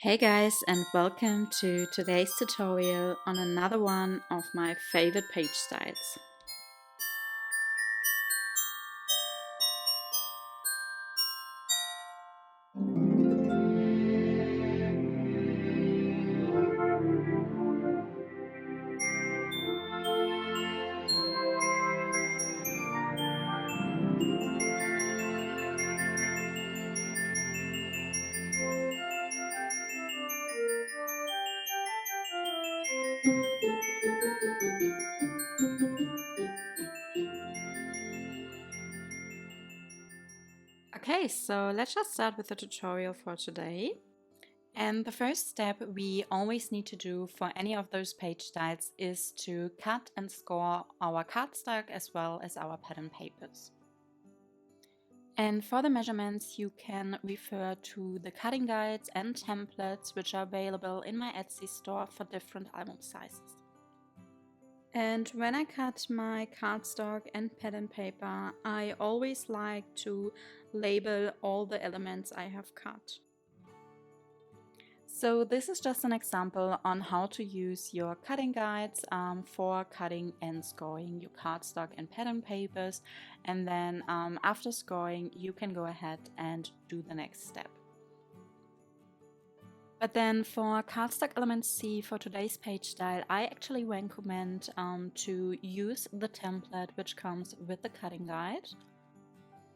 Hey guys, and welcome to today's tutorial on another one of my favorite page styles. Okay, so let's just start with the tutorial for today. And the first step we always need to do for any of those page styles is to cut and score our cardstock as well as our pattern papers. And for the measurements, you can refer to the cutting guides and templates which are available in my Etsy store for different album sizes. And when I cut my cardstock and pattern paper, I always like to label all the elements I have cut. So this is just an example on how to use your cutting guides for cutting and scoring your cardstock and pattern papers. And then after scoring, you can go ahead and do the next step. But then for cardstock element C for today's page style, I actually recommend to use the template which comes with the cutting guide.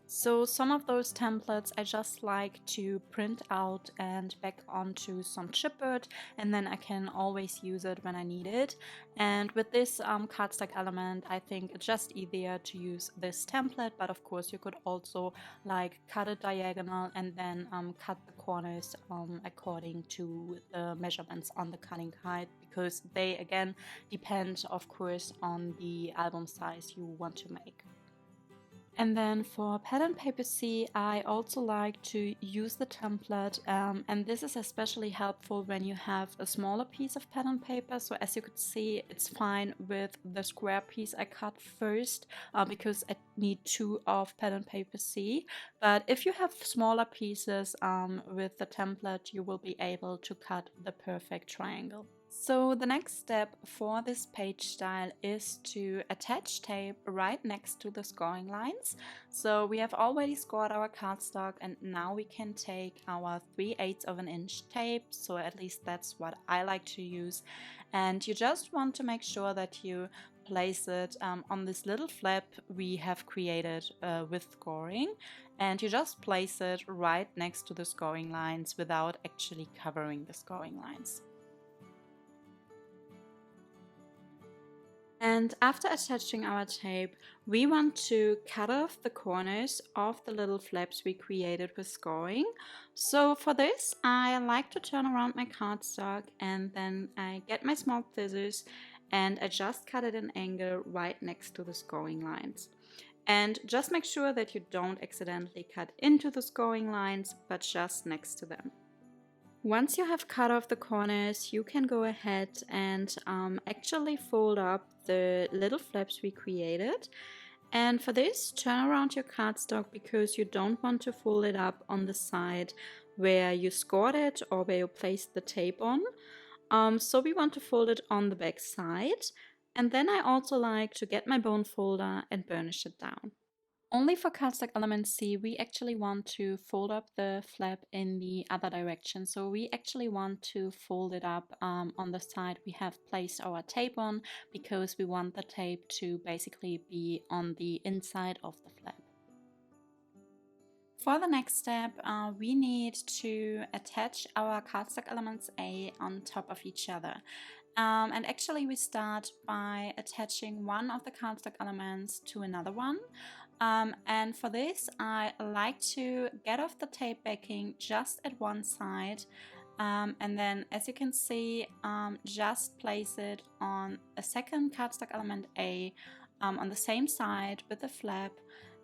So some of those templates I just like to print out and back onto some chipboard, and then I can always use it when I need it. And with this cardstock element, I think it's just easier to use this template, but of course you could also like cut it diagonal and then cut the corners according to the measurements on the cutting guide, because they again depend of course on the album size you want to make. And then for pattern paper C, I also like to use the template, and this is especially helpful when you have a smaller piece of pattern paper. So as you could see, it's fine with the square piece I cut first because I need 2 of pattern paper C. But if you have smaller pieces with the template, you will be able to cut the perfect triangle. So the next step for this page style is to attach tape right next to the scoring lines. So we have already scored our cardstock, and now we can take our 3/8 of an inch tape, so at least that's what I like to use, and you just want to make sure that you place it on this little flap we have created with scoring, and you just place it right next to the scoring lines without actually covering the scoring lines. And after attaching our tape, we want to cut off the corners of the little flaps we created with scoring. So for this, I like to turn around my cardstock, and then I get my small scissors and I just cut at an angle right next to the scoring lines. And just make sure that you don't accidentally cut into the scoring lines, but just next to them. Once you have cut off the corners, you can go ahead and actually fold up the little flaps we created. And for this, turn around your cardstock because you don't want to fold it up on the side where you scored it or where you placed the tape on. So we want to fold it on the back side. And then I also like to get my bone folder and burnish it down. Only for cardstock element C, we actually want to fold up the flap in the other direction. So we actually want to fold it up on the side we have placed our tape on, because we want the tape to basically be on the inside of the flap. For the next step, we need to attach our cardstock elements A on top of each other. And actually we start by attaching one of the cardstock elements to another one. And for this, I like to get off the tape backing just at one side. And then, as you can see, just place it on a second cardstock element A on the same side with the flap.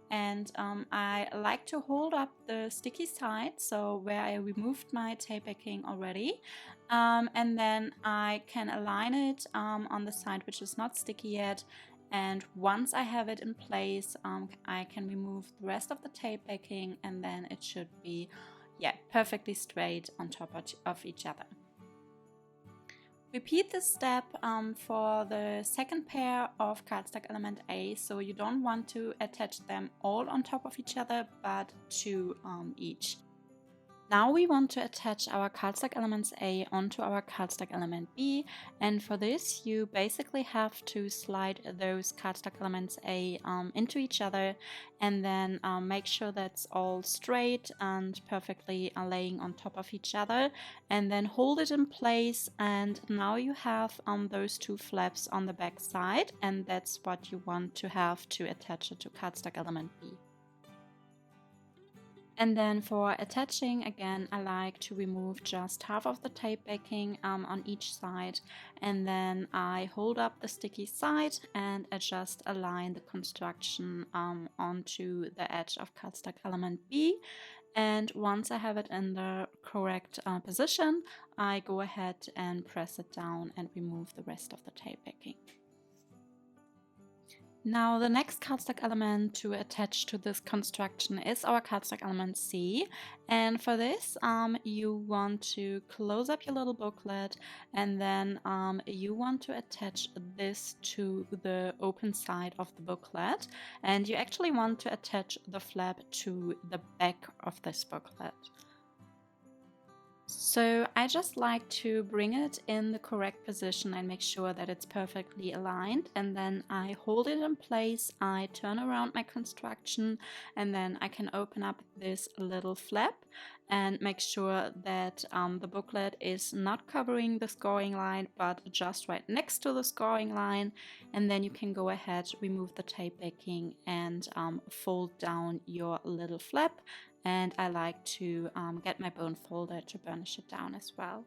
And I like to hold up the sticky side, so where I removed my tape backing already. And then I can align it on the side which is not sticky yet. And once I have it in place, I can remove the rest of the tape backing, and then it should be yeah, perfectly straight on top of each other. Repeat this step for the second pair of cardstock element A, so you don't want to attach them all on top of each other, but 2 each. Now we want to attach our cardstock elements A onto our cardstock element B, and for this you basically have to slide those cardstock elements A into each other, and then make sure that's all straight and perfectly laying on top of each other, and then hold it in place, and now you have those 2 flaps on the back side, and that's what you want to have to attach it to cardstock element B. And then for attaching, again, I like to remove just half of the tape backing on each side, and then I hold up the sticky side and I just align the construction onto the edge of cardstock element B. And once I have it in the correct position, I go ahead and press it down and remove the rest of the tape backing. Now the next cardstock element to attach to this construction is our cardstock element C, and for this you want to close up your little booklet, and then you want to attach this to the open side of the booklet, and you actually want to attach the flap to the back of this booklet. So I just like to bring it in the correct position and make sure that it's perfectly aligned, and then I hold it in place, I turn around my construction, and then I can open up this little flap and make sure that the booklet is not covering the scoring line but just right next to the scoring line, and then you can go ahead, remove the tape backing, and fold down your little flap. And I like to get my bone folder to burnish it down as well.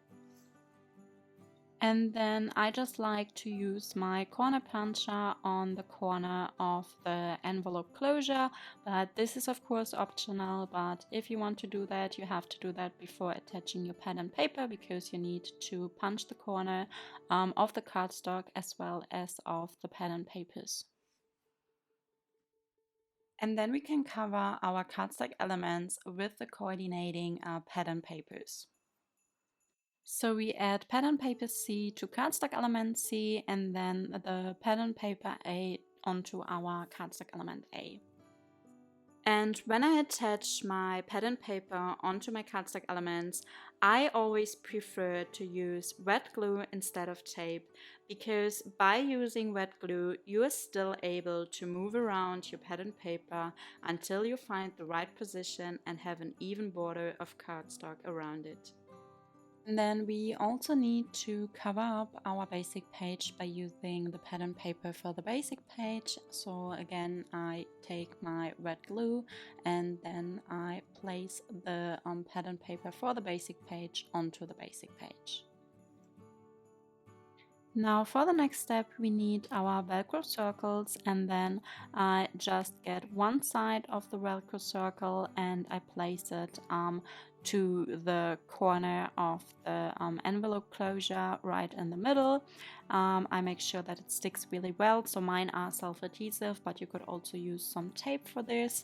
And then I just like to use my corner puncher on the corner of the envelope closure, but this is of course optional, but if you want to do that, you have to do that before attaching your pad and paper, because you need to punch the corner of the cardstock as well as of the pad and papers. And then we can cover our cardstock elements with the coordinating pattern papers. So we add pattern paper C to cardstock element C, and then the pattern paper A onto our cardstock element A. And when I attach my pattern paper onto my cardstock elements, I always prefer to use wet glue instead of tape, because by using wet glue, you are still able to move around your pattern paper until you find the right position and have an even border of cardstock around it. And then we also need to cover up our basic page by using the pattern paper for the basic page. So again, I take my red glue and then I place the pattern paper for the basic page onto the basic page. Now for the next step, we need our Velcro circles, and then I just get one side of the Velcro circle and I place it to the corner of the envelope closure right in the middle. I make sure that it sticks really well, so mine are self-adhesive, but you could also use some tape for this.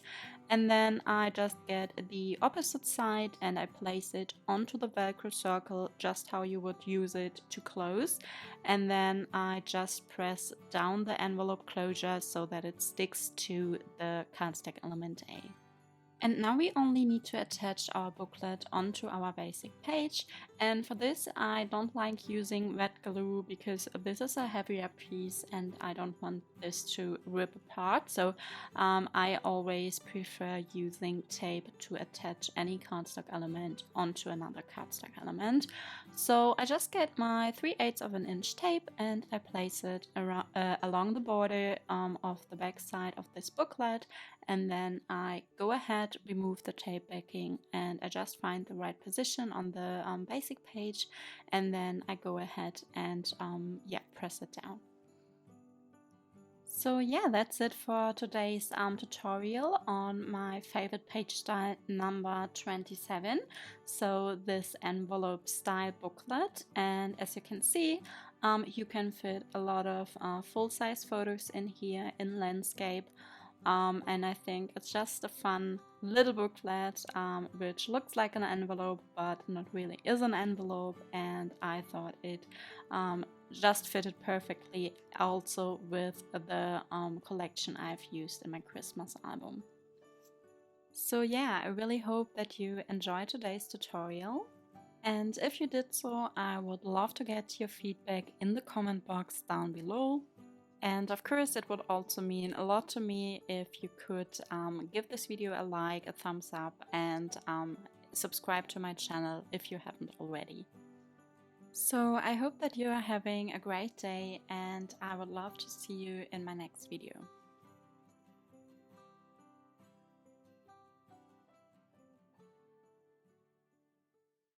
And then I just get the opposite side and I place it onto the Velcro circle just how you would use it to close. And then I just press down the envelope closure so that it sticks to the cardstock element A. And now we only need to attach our booklet onto our basic page, and for this I don't like using wet glue because this is a heavier piece and I don't want this to rip apart, so I always prefer using tape to attach any cardstock element onto another cardstock element. So I just get my 3/8 of an inch tape and I place it around, along the border of the back side of this booklet, and then I go ahead, remove the tape backing, and I just find the right position on the basic page, and then I go ahead and press it down. So yeah, that's it for today's tutorial on my favorite page style number 27. So this envelope style booklet, and as you can see, you can fit a lot of full-size photos in here in landscape. And I think it's just a fun little booklet, which looks like an envelope but not really is an envelope, and I thought it just fitted perfectly also with the collection I've used in my Christmas album. So yeah, I really hope that you enjoyed today's tutorial. And if you did so, I would love to get your feedback in the comment box down below. And of course, it would also mean a lot to me if you could give this video a like, a thumbs up, and subscribe to my channel if you haven't already. So I hope that you are having a great day, and I would love to see you in my next video.